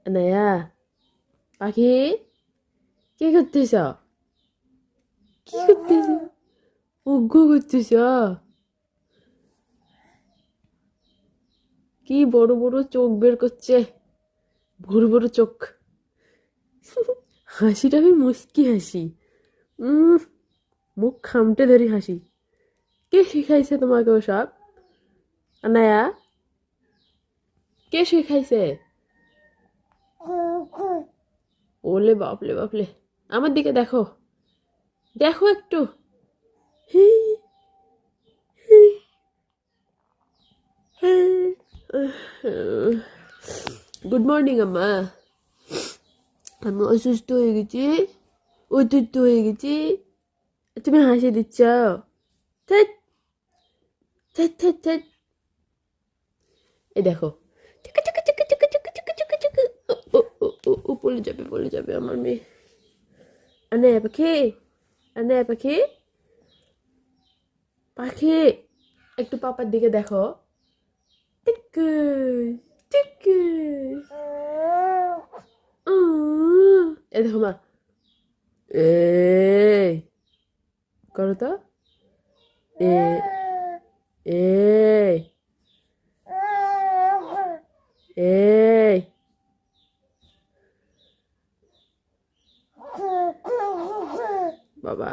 আনায়া পাখি কি করতেছ? কি করতেছ? অজ্ঞ করতেছ? কি বড় বড় চোখ বের করছে, বড় বড় চোখ। হাসিটা আমি মুস্কি হাসি। উম মুখ খামটে ধরি হাসি। কে শিখাইছে তোমাকে ওসব? আনায়া, কে শিখাইছে? ওলে বাপলে বাপলে, আমার দিকে দেখো, দেখো একটু। গুড মর্নিং আম্মা। আমি অসুস্থ হয়ে গেছি, অসুস্থ হয়ে গেছি, তুমি হাসি দিচ্ছ? ধ্যাৎ, ধ্যাৎ, ধ্যাৎ, ধ্যাৎ। এই দেখো, চিকু, চিকু, চিকু, চিকু, চিকু, চিকু, চিকু, চিকু। ও পড়ে যাবে, পড়ে যাবে আমার মেয়ে। আনে পাখি, আনে পাখি, পাখি একটু পাপার দিকে দেখো। টিকু, টিকু। এই দেখো মা, এই করো তো, এ এই এই বাবা।